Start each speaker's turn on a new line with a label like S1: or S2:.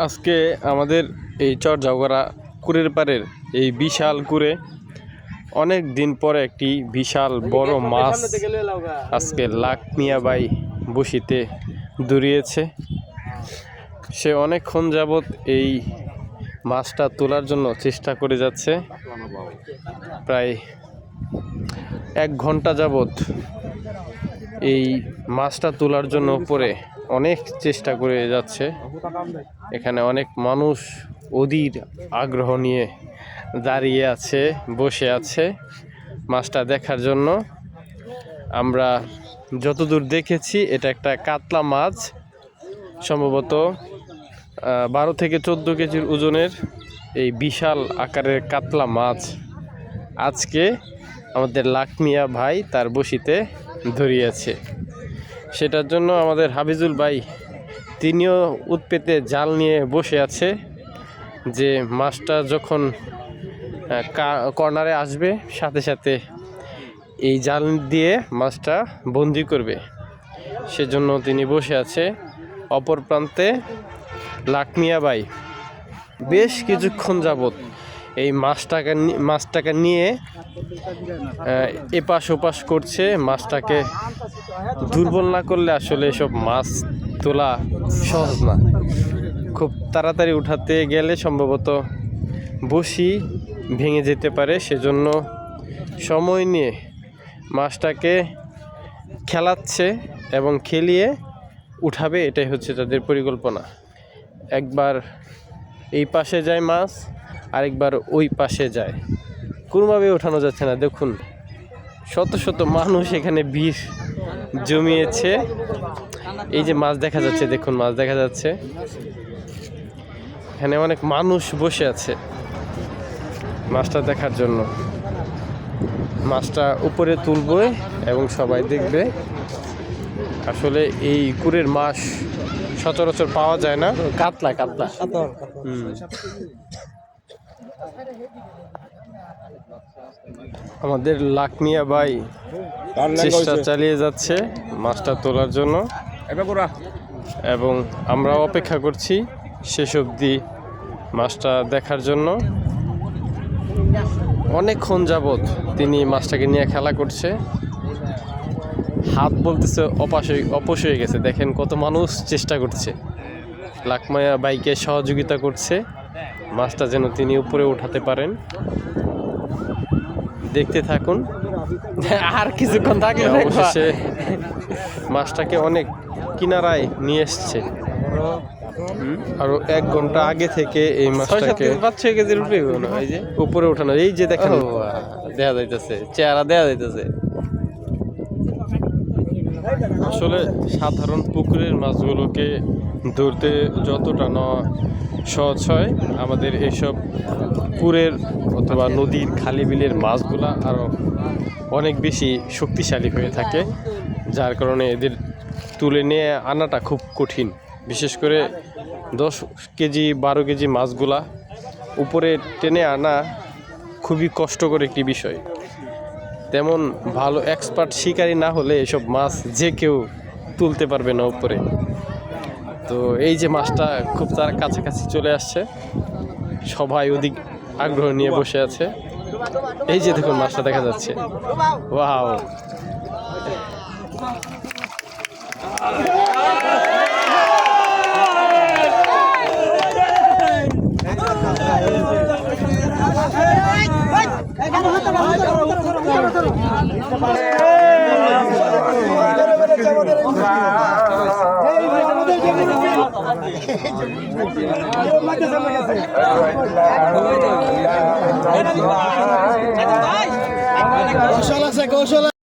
S1: আজকে আমাদের এই চরজাউগড়া কুরের পাড়ের এই বিশাল কুরে অনেক দিন পরে একটি বিশাল বড় মাছ আজকে লাখ মিয়া ভাই বসিতে ধরিয়েছে। সে অনেকক্ষণ যাবৎ এই মাছটা তোলার জন্য চেষ্টা করে যাচ্ছে। প্রায় 1 ঘন্টা যাবৎ এই মাছটা তোলার জন্য উপরে অনেক চেষ্টা করে যাচ্ছে। এখানে অনেক মানুষ অধীর আগ্রহ নিয়ে দাঁড়িয়ে আছে, বসে আছে মাছটা দেখার জন্য। আমরা যতদূর দেখেছি এটা একটা কাতলা মাছ, সম্ভবত 12 থেকে 14 কেজির ওজনের এই বিশাল আকারের কাতলা মাছ আজকে আমাদের লাখ মিয়া ভাই তার বসিতে ধরিয়েছে। সেটার জন্য আমাদের হাফিজুল ভাই তিনিও উৎপেতে জাল নিয়ে বসে আছে যে মাছটা যখন কর্নারে আসবে সাথে সাথে এই জাল দিয়ে মাছটা বন্দি করবে, সেজন্য তিনি বসে আছে। অপর প্রান্তে লাখ মিয়া ভাই বেশ কিছুক্ষণ যাবৎ এই মাছটাকে নিয়ে এপাশ ওপাশ করছে। মাছটাকে দুর্বল না করলে আসলে এসব মাছ তোলা সহজ না। খুব তাড়াতাড়ি উঠাতে গেলে সম্ভবত বসি ভেঙে যেতে পারে, সেজন্য সময় নিয়ে মাছটাকে খেলাচ্ছে এবং খেলিয়ে উঠাবে, এটাই হচ্ছে তাদের পরিকল্পনা। একবার এই পাশে যায় মাছ, আরেকবার ওই পাশে যায়, কোনোভাবে ওঠানো যাচ্ছে না। দেখুন শত শত মানুষ এখানে ভিড় জমিয়েছে। এই যে মাছ দেখা যাচ্ছে, দেখুন মাছ দেখা যাচ্ছে, এখানে অনেক মানুষ বসে আছে মাছটা দেখার জন্য। মাছটা উপরে তুলবে এবং সবাই দেখবে। আসলে এই কুরের মাছ সচরাচর পাওয়া যায় না। কাতলা কাতলা আমাদের লাখ মিয়া ভাই চেষ্টা চালিয়ে যাচ্ছে মাছটা তোলার জন্য এবং আমরা অপেক্ষা করছি শেষ অবধি মাছটা দেখার জন্য। অনেকক্ষণ যাবৎ তিনি মাছটাকে নিয়ে খেলা করছে, হাত বলতেছে অপস হয়ে গেছে। দেখেন কত মানুষ চেষ্টা করছে, লাখ মিয়া ভাইকে সহযোগিতা করছে মাছটা যেন তিনি উপরে উঠাতে পারেন। দেখতে থাকুন, আর কিছুক্ষণ থাকলে অবশেষে মাছটাকে অনেক কিনারায় নিয়ে এসছে। আরো 1 ঘন্টা আগে থেকে এই মাছটাকে 5-6 কেজির উপরে উঠানো। এই যে দেখেন দেখা যাইতেছে, চেহারা দেখা যাইতেছে। আসলে সাধারণ পুকুরের মাছগুলোকে ধরতে যতটা নেওয়া সহজ হয়, আমাদের এইসব পুকুরের অথবা নদীর খালি বিলের মাছগুলা আরও অনেক বেশি শক্তিশালী হয়ে থাকে, যার কারণে এদের তুলে নিয়ে আনাটা খুব কঠিন। বিশেষ করে 10 কেজি 12 কেজি মাছগুলা উপরে টেনে আনা খুবই কষ্টকর একটি বিষয়। তেমন ভালো এক্সপার্ট শিকারি না হলে এসব মাছ যে কেউ তুলতে পারবে না উপরে। তো এই যে মাছটা খুব তার কাছাকাছি চলে আসছে, সবাই অধিক আগ্রহ নিয়ে বসে আছে। এই যে দেখুন মাছটা দেখা যাচ্ছে, ওয়াও।
S2: কৌশল আছে, কৌশল।